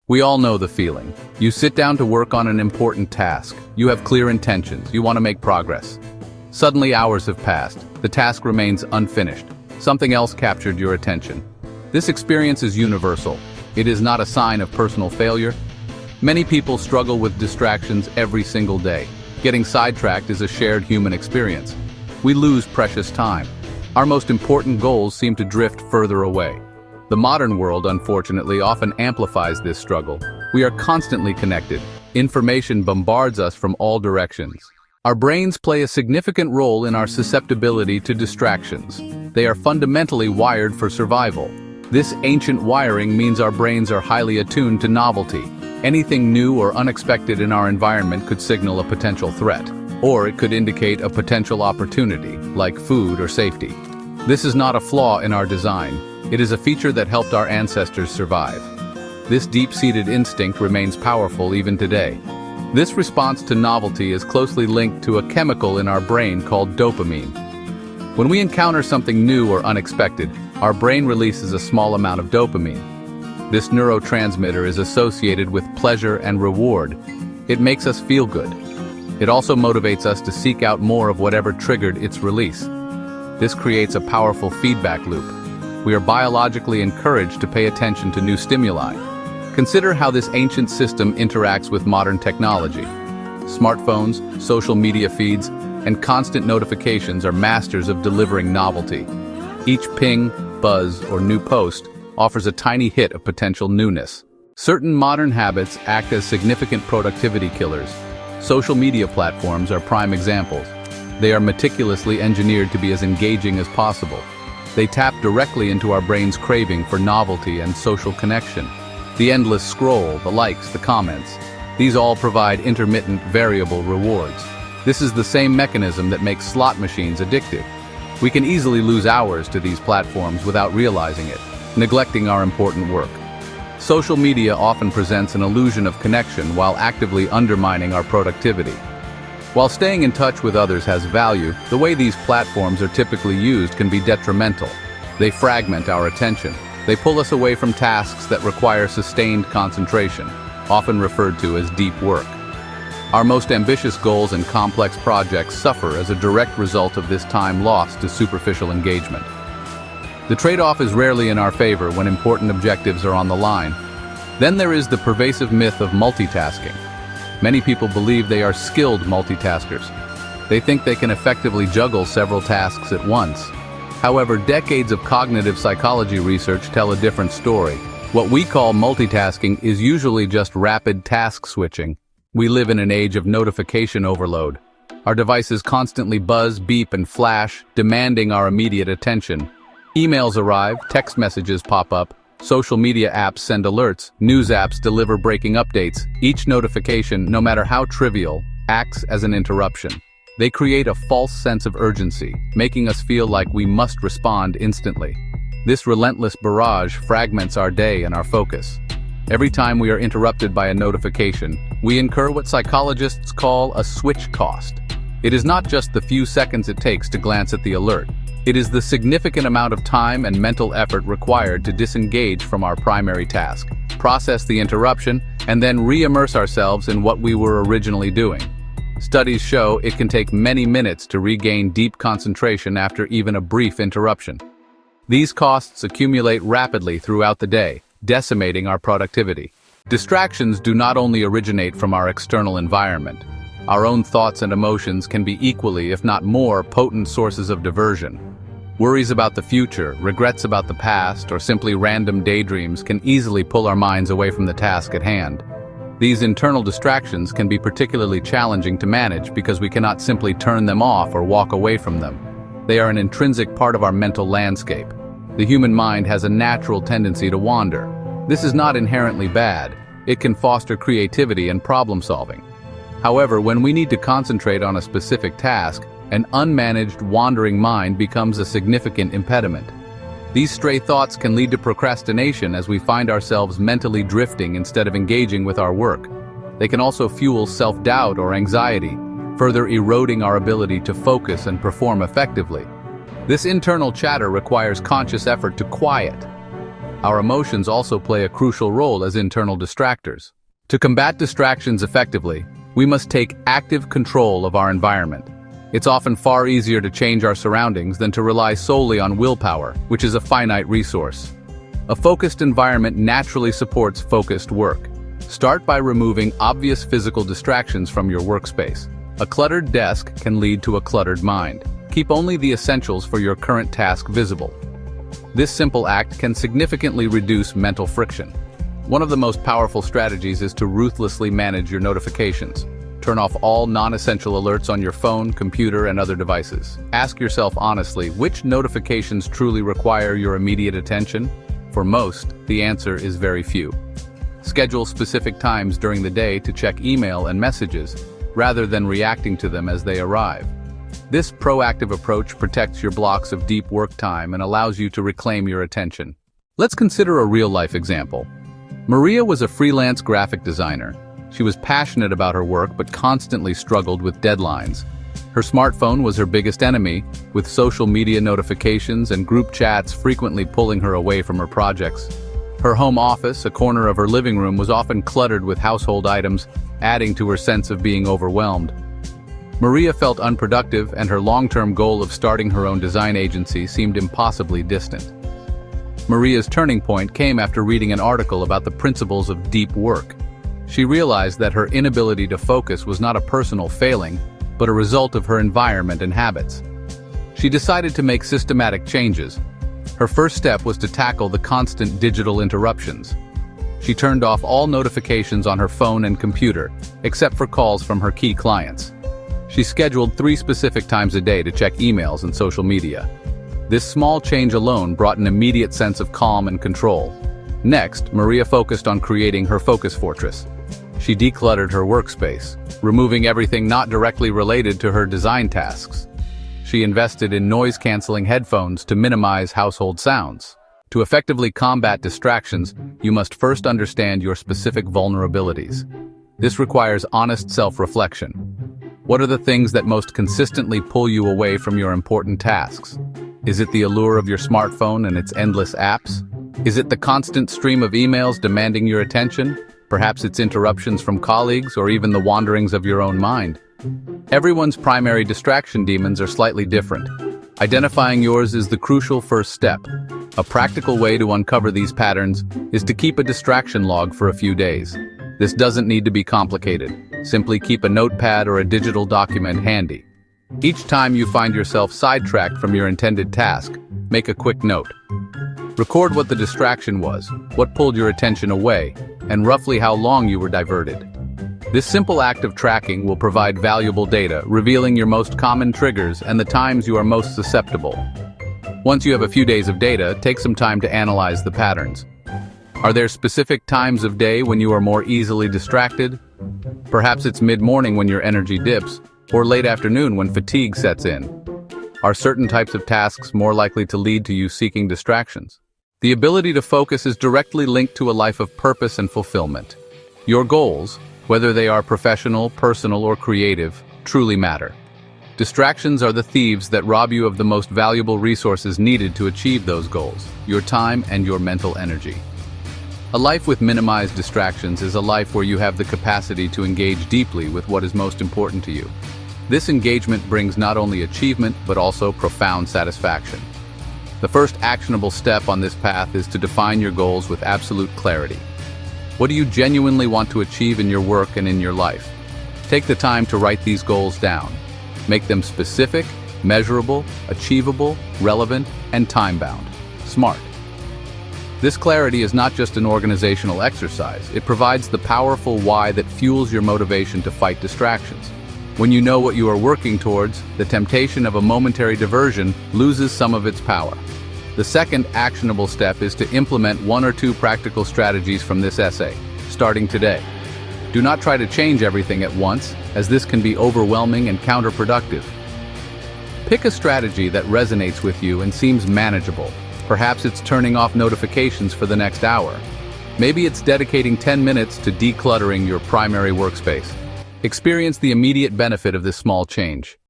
We all know the feeling. You sit down to work on an important task. You have clear intentions. You want to make progress. Suddenly, hours have passed. The task remains unfinished. Something else captured your attention. This experience is universal. It is not a sign of personal failure. Many people struggle with distractions every single day. Getting sidetracked is a shared human experience. We lose precious time. Our most important goals seem to drift further away. The modern world, unfortunately, often amplifies this struggle. We are constantly connected. Information bombards us from all directions. Our brains play a significant role in our susceptibility to distractions. They are fundamentally wired for survival. This ancient wiring means our brains are highly attuned to novelty. Anything new or unexpected in our environment could signal a potential threat, or it could indicate a potential opportunity, like food or safety. This is not a flaw in our design. It is a feature that helped our ancestors survive. This deep-seated instinct remains powerful even today. This response to novelty is closely linked to a chemical in our brain called dopamine. When we encounter something new or unexpected, our brain releases a small amount of dopamine. This neurotransmitter is associated with pleasure and reward. It makes us feel good. It also motivates us to seek out more of whatever triggered its release. This creates a powerful feedback loop. We are biologically encouraged to pay attention to new stimuli. Consider how this ancient system interacts with modern technology. Smartphones, social media feeds, and constant notifications are masters of delivering novelty. Each ping, buzz, or new post offers a tiny hit of potential newness. Certain modern habits act as significant productivity killers. Social media platforms are prime examples. They are meticulously engineered to be as engaging as possible. They tap directly into our brain's craving for novelty and social connection. The endless scroll, the likes, the comments, these all provide intermittent, variable rewards. This is the same mechanism that makes slot machines addictive. We can easily lose hours to these platforms without realizing it, neglecting our important work. Social media often presents an illusion of connection while actively undermining our productivity. While staying in touch with others has value, the way these platforms are typically used can be detrimental. They fragment our attention. They pull us away from tasks that require sustained concentration, often referred to as deep work. Our most ambitious goals and complex projects suffer as a direct result of this time lost to superficial engagement. The trade-off is rarely in our favor when important objectives are on the line. Then there is the pervasive myth of multitasking. Many people believe they are skilled multitaskers. They think they can effectively juggle several tasks at once. However, decades of cognitive psychology research tell a different story. What we call multitasking is usually just rapid task switching. We live in an age of notification overload. Our devices constantly buzz, beep, and flash, demanding our immediate attention. Emails arrive, text messages pop up, social media apps send alerts, news apps deliver breaking updates. Each notification, no matter how trivial, acts as an interruption. They create a false sense of urgency, making us feel like we must respond instantly. This relentless barrage fragments our day and our focus. Every time we are interrupted by a notification, we incur what psychologists call a switch cost. It is not just the few seconds it takes to glance at the alert. It is the significant amount of time and mental effort required to disengage from our primary task, process the interruption, and then re-immerse ourselves in what we were originally doing. Studies show it can take many minutes to regain deep concentration after even a brief interruption. These costs accumulate rapidly throughout the day, decimating our productivity. Distractions do not only originate from our external environment. Our own thoughts and emotions can be equally, if not more, potent sources of diversion. Worries about the future, regrets about the past, or simply random daydreams can easily pull our minds away from the task at hand. These internal distractions can be particularly challenging to manage because we cannot simply turn them off or walk away from them. They are an intrinsic part of our mental landscape. The human mind has a natural tendency to wander. This is not inherently bad. It can foster creativity and problem solving. However, when we need to concentrate on a specific task, an unmanaged, wandering mind becomes a significant impediment. These stray thoughts can lead to procrastination as we find ourselves mentally drifting instead of engaging with our work. They can also fuel self-doubt or anxiety, further eroding our ability to focus and perform effectively. This internal chatter requires conscious effort to quiet. our emotions also play a crucial role as internal distractors. To combat distractions effectively, we must take active control of our environment. It's often far easier to change our surroundings than to rely solely on willpower, which is a finite resource. A focused environment naturally supports focused work. Start by removing obvious physical distractions from your workspace. A cluttered desk can lead to a cluttered mind. Keep only the essentials for your current task visible. This simple act can significantly reduce mental friction. One of the most powerful strategies is to ruthlessly manage your notifications. Turn off all non-essential alerts on your phone, computer, and other devices. Ask yourself honestly, which notifications truly require your immediate attention? For most, the answer is very few. Schedule specific times during the day to check email and messages, rather than reacting to them as they arrive. This proactive approach protects your blocks of deep work time and allows you to reclaim your attention. Let's consider a real-life example. Maria was a freelance graphic designer. She was passionate about her work but constantly struggled with deadlines. Her smartphone was her biggest enemy, with social media notifications and group chats frequently pulling her away from her projects. Her home office, a corner of her living room, was often cluttered with household items, adding to her sense of being overwhelmed. Maria felt unproductive, and her long-term goal of starting her own design agency seemed impossibly distant. Maria's turning point came after reading an article about the principles of deep work. She realized that her inability to focus was not a personal failing, but a result of her environment and habits. She decided to make systematic changes. Her first step was to tackle the constant digital interruptions. She turned off all notifications on her phone and computer, except for calls from her key clients. She scheduled 3 specific times a day to check emails and social media. This small change alone brought an immediate sense of calm and control. Next, Maria focused on creating her focus fortress. She decluttered her workspace, removing everything not directly related to her design tasks. She invested in noise-canceling headphones to minimize household sounds. To effectively combat distractions, you must first understand your specific vulnerabilities. This requires honest self-reflection. What are the things that most consistently pull you away from your important tasks? Is it the allure of your smartphone and its endless apps? Is it the constant stream of emails demanding your attention? Perhaps it's interruptions from colleagues or even the wanderings of your own mind. Everyone's primary distraction demons are slightly different. Identifying yours is the crucial first step. A practical way to uncover these patterns is to keep a distraction log for a few days. This doesn't need to be complicated. Simply keep a notepad or a digital document handy. Each time you find yourself sidetracked from your intended task, make a quick note. Record what the distraction was, what pulled your attention away, and roughly how long you were diverted. This simple act of tracking will provide valuable data, revealing your most common triggers and the times you are most susceptible. Once you have a few days of data, take some time to analyze the patterns. Are there specific times of day when you are more easily distracted? Perhaps it's mid-morning when your energy dips, or late afternoon when fatigue sets in. Are certain types of tasks more likely to lead to you seeking distractions? The ability to focus is directly linked to a life of purpose and fulfillment. Your goals, whether they are professional, personal, or creative, truly matter. Distractions are the thieves that rob you of the most valuable resources needed to achieve those goals, your time and your mental energy. A life with minimized distractions is a life where you have the capacity to engage deeply with what is most important to you. This engagement brings not only achievement, but also profound satisfaction. The first actionable step on this path is to define your goals with absolute clarity. What do you genuinely want to achieve in your work and in your life? Take the time to write these goals down. Make them specific, measurable, achievable, relevant, and time-bound. SMART. This clarity is not just an organizational exercise, it provides the powerful why that fuels your motivation to fight distractions. When you know what you are working towards, the temptation of a momentary diversion loses some of its power. The second actionable step is to implement 1 or 2 practical strategies from this essay, starting today. Do not try to change everything at once, as this can be overwhelming and counterproductive. Pick a strategy that resonates with you and seems manageable. Perhaps it's turning off notifications for the next hour. Maybe it's dedicating 10 minutes to decluttering your primary workspace. Experience the immediate benefit of this small change.